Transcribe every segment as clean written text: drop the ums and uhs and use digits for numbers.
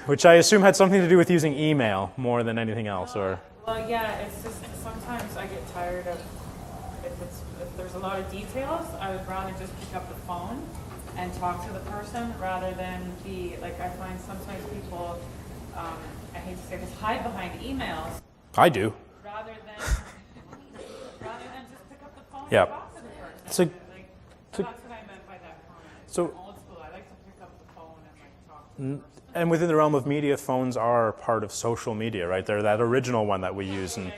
Which I assume had something to do with using email more than anything else, or? Well, yeah, it's just sometimes I get tired of if there's a lot of details. I would rather just pick up the phone and talk to the person rather than be like, I find sometimes people, I hate to say this, hide behind emails. I do. Rather than just pick up the phone Yeah. and talk to the person. That's what I meant by that comment. So- I'm old school. I like to pick up the phone and talk to the person. And within the realm of media, phones are part of social media, right? They're that original one that we use, and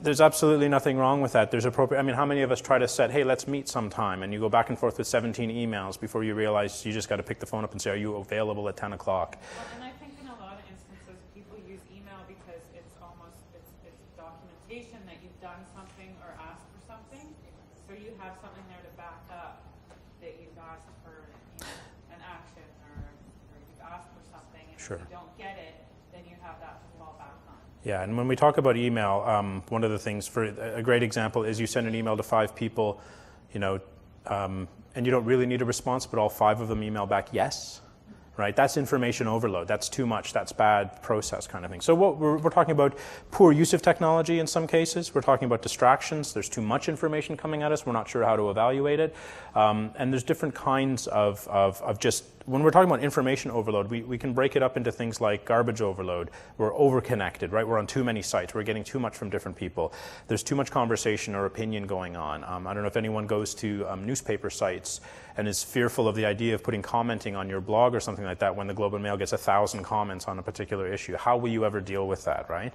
there's absolutely nothing wrong with that. There's appropriate. I mean, how many of us try to set, hey, let's meet sometime, and you go back and forth with 17 emails before you realize you just got to pick the phone up and say, are you available at 10 o'clock? Well, and I think in a lot of instances, people use email because it's documentation that you've done something or asked for something, so you have something there to back up that you've asked for an action or you've asked for something, and Sure. if you don't get it, then you have that to fall back on. Yeah, and when we talk about email, one of the things, for a great example is you send an email to 5 people, and you don't really need a response, but all 5 of them email back yes, right? That's information overload. That's too much. That's bad process kind of thing. So what we're talking about poor use of technology in some cases. We're talking about distractions. There's too much information coming at us. We're not sure how to evaluate it. And there's different kinds of just, when we're talking about information overload, we can break it up into things like garbage overload. We're over-connected, right? We're on too many sites. We're getting too much from different people. There's too much conversation or opinion going on. I don't know if anyone goes to newspaper sites and is fearful of the idea of putting commenting on your blog or something like that when the Globe and Mail gets 1,000 comments on a particular issue. How will you ever deal with that, right?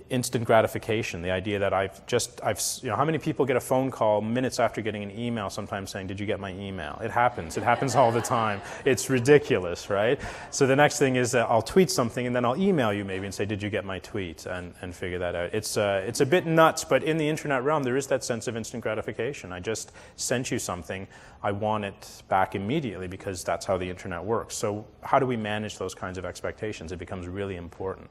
Instant gratification, the idea that how many people get a phone call minutes after getting an email sometimes saying, did you get my email? It happens all the time. It's ridiculous, right? So the next thing is that I'll tweet something and then I'll email you maybe and say, did you get my tweet? And figure that out. It's a bit nuts, but in the internet realm, there is that sense of instant gratification. I just sent you something, I want it back immediately because that's how the internet works. So how do we manage those kinds of expectations? It becomes really important.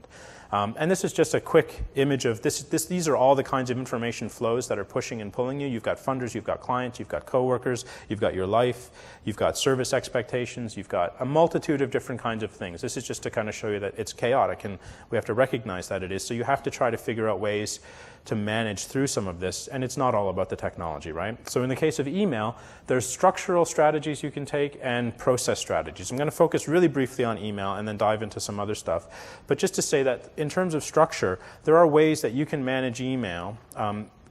And this is just a quick image of this. These are all the kinds of information flows that are pushing and pulling you. You've got funders, you've got clients, you've got coworkers, you've got your life, you've got service expectations, you've got a multitude of different kinds of things. This is just to kind of show you that it's chaotic, and we have to recognize that it is. So you have to try to figure out ways to manage through some of this, and it's not all about the technology, right? So in the case of email, there's structural strategies you can take and process strategies. I'm going to focus really briefly on email and then dive into some other stuff. But just to say that in terms of structure, there are ways that you can manage email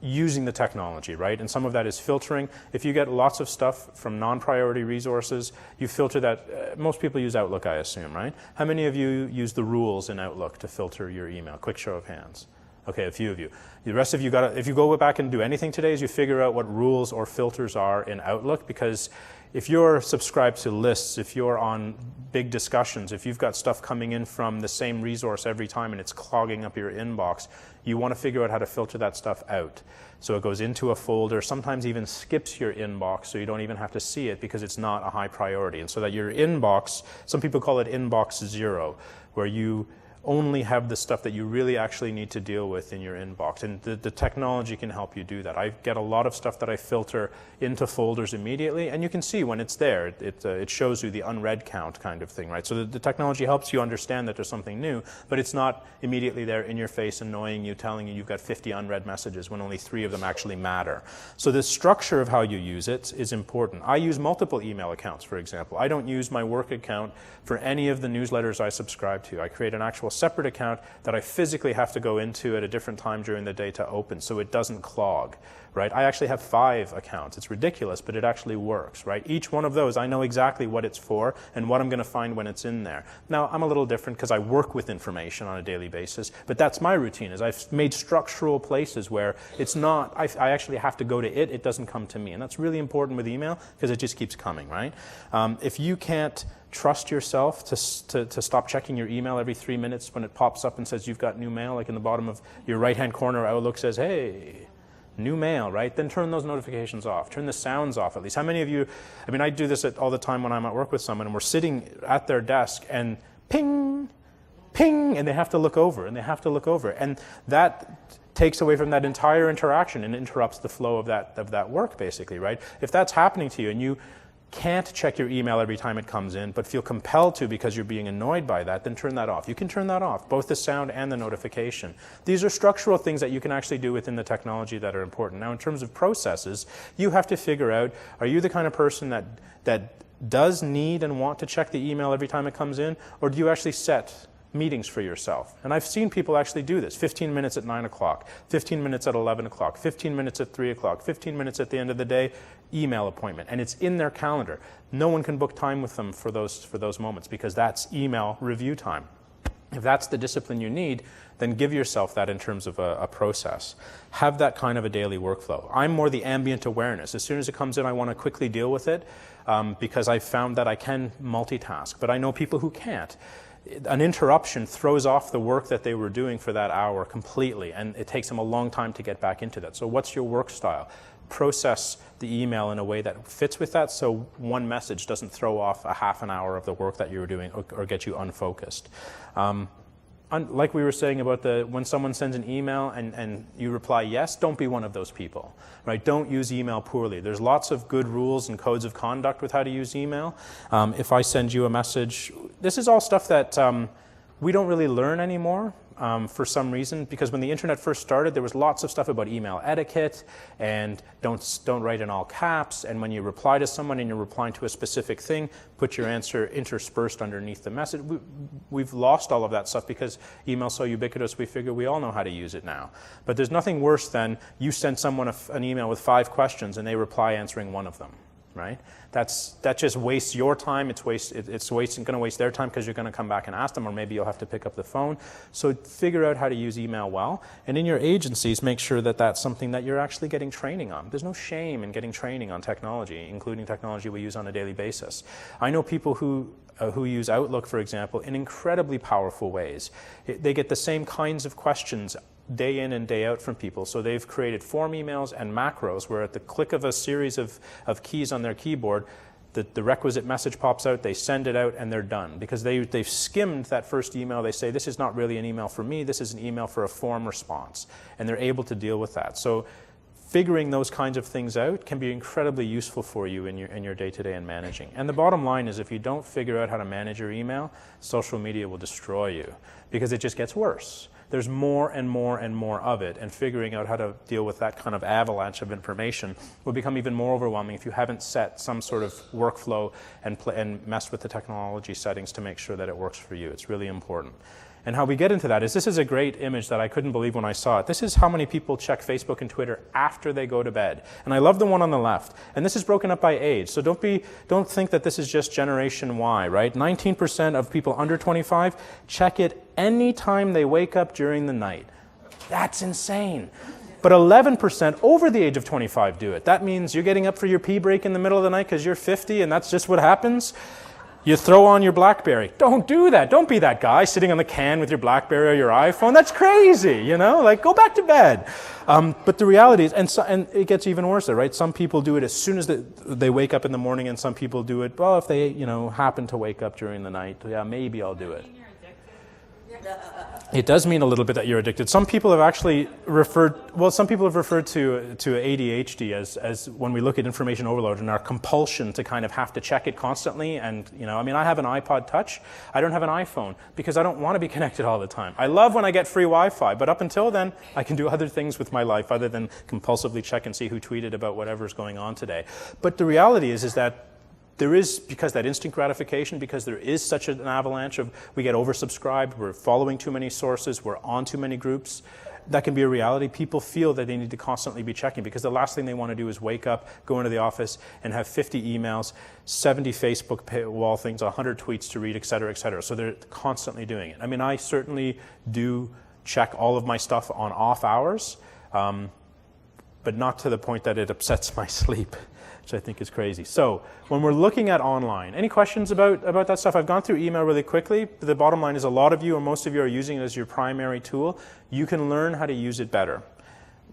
using the technology, right? And some of that is filtering. If you get lots of stuff from non-priority resources, you filter that. Most people use Outlook, I assume, right? How many of you use the rules in Outlook to filter your email? Quick show of hands. Okay, a few of you. The rest of you if you go back and do anything today, is you figure out what rules or filters are in Outlook, because if you're subscribed to lists, if you're on big discussions, if you've got stuff coming in from the same resource every time and it's clogging up your inbox, you want to figure out how to filter that stuff out. So it goes into a folder, sometimes even skips your inbox so you don't even have to see it because it's not a high priority. And so that your inbox, some people call it inbox zero, where you only have the stuff that you really actually need to deal with in your inbox. And the technology can help you do that. I get a lot of stuff that I filter into folders immediately, and you can see when it's there. It shows you the unread count kind of thing, right? So the technology helps you understand that there's something new, but it's not immediately there in your face annoying you, telling you you've got 50 unread messages when only 3 of them actually matter. So the structure of how you use it is important. I use multiple email accounts, for example. I don't use my work account for any of the newsletters I subscribe to. I create an actual separate account that I physically have to go into at a different time during the day to open so it doesn't clog, right? I actually have 5 accounts. It's ridiculous, but it actually works, right? Each one of those, I know exactly what it's for and what I'm going to find when it's in there. Now, I'm a little different because I work with information on a daily basis, but that's my routine, is I've made structural places where it's not, I actually have to go to it doesn't come to me. And that's really important with email because it just keeps coming, right? If you can't trust yourself to stop checking your email every 3 minutes when it pops up and says you've got new mail, like in the bottom of your right-hand corner, Outlook says, hey, new mail, right? Then turn those notifications off. Turn the sounds off at least. How many of you, I mean, I do this all the time when I'm at work with someone and we're sitting at their desk and ping, ping, and they have to look over, and they have to look over. And that takes away from that entire interaction and interrupts the flow of that work, basically, right? If that's happening to you and you can't check your email every time it comes in, but feel compelled to because you're being annoyed by that, then turn that off. You can turn that off, both the sound and the notification. These are structural things that you can actually do within the technology that are important. Now, in terms of processes, you have to figure out, are you the kind of person that does need and want to check the email every time it comes in, or do you actually set meetings for yourself? And I've seen people actually do this. 15 minutes at 9 o'clock, 15 minutes at 11 o'clock, 15 minutes at 3 o'clock, 15 minutes at the end of the day, email appointment. And it's in their calendar. No one can book time with them for those moments because that's email review time. If that's the discipline you need, then give yourself that in terms of a process. Have that kind of a daily workflow. I'm more the ambient awareness. As soon as it comes in, I want to quickly deal with it because I've found that I can multitask. But I know people who can't. An interruption throws off the work that they were doing for that hour completely, and it takes them a long time to get back into that. So what's your work style? Process the email in a way that fits with that so one message doesn't throw off a half an hour of the work that you were doing or get you unfocused. Like we were saying about when someone sends an email and you reply yes, don't be one of those people, right? Don't use email poorly. There's lots of good rules and codes of conduct with how to use email. If I send you a message, this is all stuff that we don't really learn anymore. For some reason, because when the internet first started, there was lots of stuff about email etiquette and don't write in all caps, and when you reply to someone and you're replying to a specific thing, put your answer interspersed underneath the message. We've lost all of that stuff because email's so ubiquitous, we figure we all know how to use it now. But there's nothing worse than you send someone an email with 5 questions and they reply answering one of them. Right? That just wastes your time. It's going to waste their time because you're going to come back and ask them, or maybe you'll have to pick up the phone. So figure out how to use email well. And in your agencies, make sure that that's something that you're actually getting training on. There's no shame in getting training on technology, including technology we use on a daily basis. I know people who use Outlook, for example, in incredibly powerful ways. They get the same kinds of questions day in and day out from people. So they've created form emails and macros where at the click of a series of keys on their keyboard, the requisite message pops out, they send it out, and they're done. Because they've skimmed that first email, they say, this is not really an email for me, this is an email for a form response. And they're able to deal with that. So figuring those kinds of things out can be incredibly useful for you in your day-to-day and managing. And the bottom line is if you don't figure out how to manage your email, social media will destroy you because it just gets worse. There's more and more and more of it, and figuring out how to deal with that kind of avalanche of information will become even more overwhelming if you haven't set some sort of workflow and messed with the technology settings to make sure that it works for you. It's really important. And how we get into that is this is a great image that I couldn't believe when I saw it. This is how many people check Facebook and Twitter after they go to bed. And I love the one on the left. And this is broken up by age. So don't think that this is just Generation Y, right? 19% of people under 25 check it any time they wake up during the night. That's insane. But 11% over the age of 25 do it. That means you're getting up for your pee break in the middle of the night because you're 50 and that's just what happens. You throw on your BlackBerry. Don't do that. Don't be that guy sitting on the can with your BlackBerry or your iPhone. That's crazy, Like, go back to bed. But the reality is, and it gets even worse, right? Some people do it as soon as they wake up in the morning, and some people do it, well, if they, happen to wake up during the night, yeah, maybe I'll do it. It does mean a little bit that you're addicted. Some people have actually referred to ADHD as when we look at information overload and our compulsion to kind of have to check it constantly. And, I have an iPod Touch. I don't have an iPhone because I don't want to be connected all the time. I love when I get free Wi-Fi, but up until then, I can do other things with my life other than compulsively check and see who tweeted about whatever's going on today. But the reality is that there is, because that instant gratification, because there is such an avalanche of, we get oversubscribed, we're following too many sources, we're on too many groups, that can be a reality. People feel that they need to constantly be checking because the last thing they want to do is wake up, go into the office, and have 50 emails, 70 Facebook wall things, 100 tweets to read, et cetera, et cetera. So they're constantly doing it. I certainly do check all of my stuff on off hours, but not to the point that it upsets my sleep, which I think is crazy. So when we're looking at online, any questions about that stuff? I've gone through email really quickly. The bottom line is a lot of you or most of you are using it as your primary tool. You can learn how to use it better.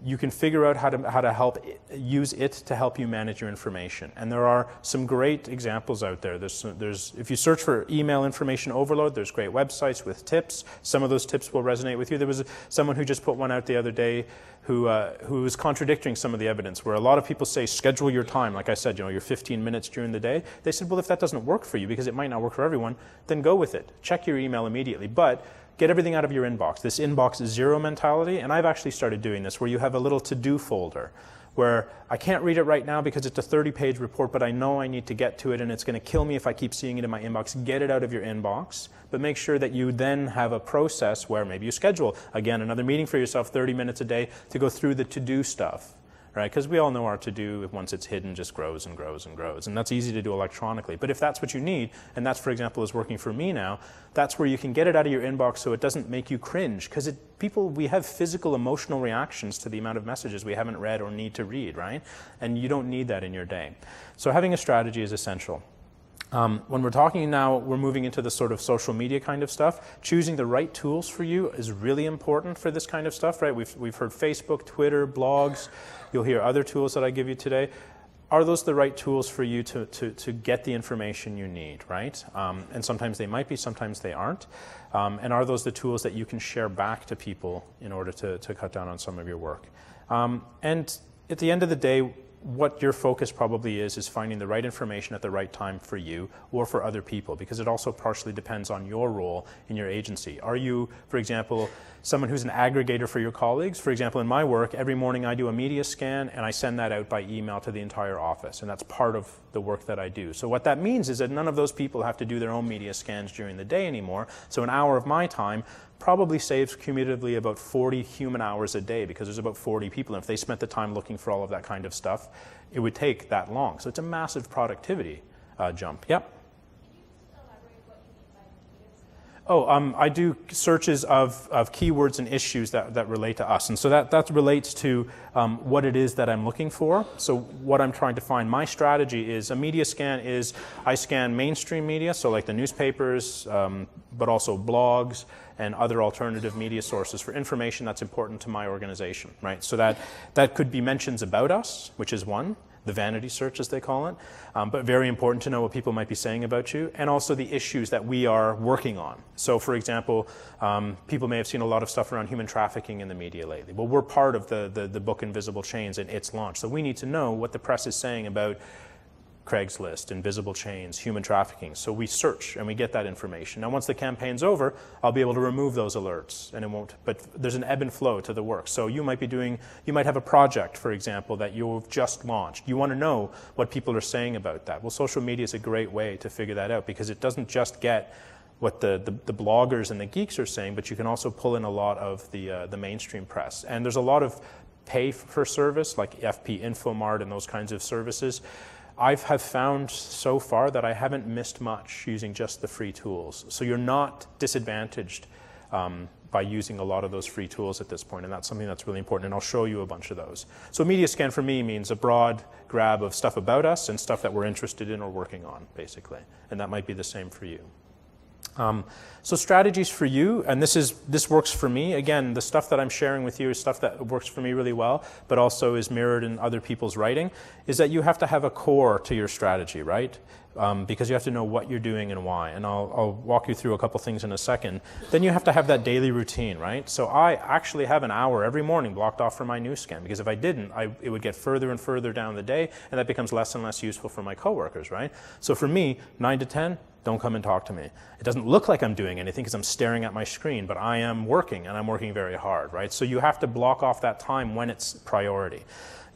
you can figure out how to use it to help you manage your information. And there are some great examples out there. There's if you search for email information overload, there's great websites with tips. Some of those tips will resonate with you. There was someone who just put one out the other day who was contradicting some of the evidence, where a lot of people say schedule your time, like I said, your 15 minutes during the day. They said, well, if that doesn't work for you, because it might not work for everyone, then go with it. Check your email immediately. But get everything out of your inbox. This inbox zero mentality, and I've actually started doing this, where you have a little to-do folder where I can't read it right now because it's a 30-page report, but I know I need to get to it, and it's going to kill me if I keep seeing it in my inbox. Get it out of your inbox, but make sure that you then have a process where maybe you schedule, again, another meeting for yourself, 30 minutes a day, to go through the to-do stuff. Right? Because we all know our to-do, once it's hidden, just grows and grows and grows. And that's easy to do electronically. But if that's what you need, and that's, for example, is working for me now, that's where you can get it out of your inbox so it doesn't make you cringe. Because we have physical, emotional reactions to the amount of messages we haven't read or need to read, right? And you don't need that in your day. So having a strategy is essential. When we're talking now, we're moving into the sort of social media kind of stuff. Choosing the right tools for you is really important for this kind of stuff, right? We've heard Facebook, Twitter, blogs. You'll hear other tools that I give you today. Are those the right tools for you to get the information you need, right? And sometimes they might be, sometimes they aren't. And are those the tools that you can share back to people in order to cut down on some of your work? And at the end of the day, what your focus probably is finding the right information at the right time for you or for other people, because it also partially depends on your role in your agency. Are you, for example, someone who's an aggregator for your colleagues? For example, in my work, every morning I do a media scan and I send that out by email to the entire office, and that's part of the work that I do. So what that means is that none of those people have to do their own media scans during the day anymore. So an hour of my time probably saves cumulatively about 40 human hours a day, because there's about 40 people. And if they spent the time looking for all of that kind of stuff, it would take that long. So it's a massive productivity jump. Yep. I do searches of keywords and issues that relate to us. And so that relates to what it is that I'm looking for. So what I'm trying to find, my strategy is a media scan is I scan mainstream media, so like the newspapers, but also blogs and other alternative media sources for information that's important to my organization, right? So that could be mentions about us, which is one. The vanity search, as they call it, but very important to know what people might be saying about you, and also the issues that we are working on. So, for example, people may have seen a lot of stuff around human trafficking in the media lately. Well, we're part of the book Invisible Chains and its launch, so we need to know what the press is saying about Craigslist, Invisible Chains, human trafficking. So we search and we get that information. Now, once the campaign's over, I'll be able to remove those alerts, and it won't. But there's an ebb and flow to the work. So you might have a project, for example, that you've just launched. You want to know what people are saying about that. Well, social media is a great way to figure that out, because it doesn't just get what the bloggers and the geeks are saying, but you can also pull in a lot of the mainstream press. And there's a lot of pay for service, like FP Infomart and those kinds of services. I have found so far that I haven't missed much using just the free tools. So you're not disadvantaged by using a lot of those free tools at this point, and that's something that's really important, and I'll show you a bunch of those. So media scan for me means a broad grab of stuff about us and stuff that we're interested in or working on, basically, and that might be the same for you. So strategies for you, and this works for me. Again, the stuff that I'm sharing with you is stuff that works for me really well, but also is mirrored in other people's writing, is that you have to have a core to your strategy, right? Because you have to know what you're doing and why. And I'll walk you through a couple things in a second. Then you have to have that daily routine, right? So I actually have an hour every morning blocked off for my news scan, because if I didn't, it would get further and further down the day, and that becomes less and less useful for my coworkers, right? So for me, 9 to 10, don't come and talk to me. It doesn't look like I'm doing anything because I'm staring at my screen, but I am working, and I'm working very hard, right? So you have to block off that time when it's priority.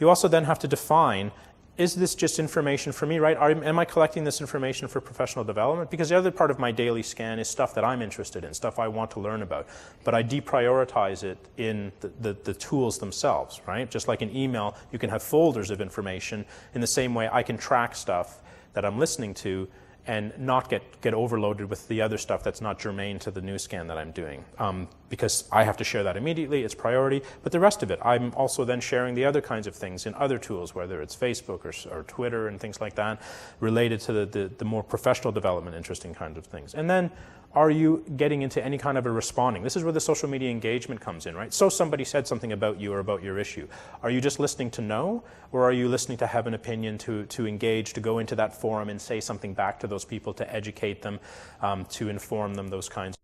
You also then have to define, is this just information for me, right? Am I collecting this information for professional development? Because the other part of my daily scan is stuff that I'm interested in, stuff I want to learn about. But I deprioritize it in the tools themselves, right? Just like in email, you can have folders of information. In the same way, I can track stuff that I'm listening to and not get overloaded with the other stuff that's not germane to the news scan that I'm doing. Because I have to share that immediately, it's priority, but the rest of it, I'm also then sharing the other kinds of things in other tools, whether it's Facebook or Twitter and things like that, related to the more professional development, interesting kinds of things. And then Are you getting into any kind of a responding? This is where the social media engagement comes in, right? So somebody said something about you or about your issue. Are you just listening to know, or are you listening to have an opinion, to engage, to go into that forum and say something back to those people, to educate them, to inform them, those kinds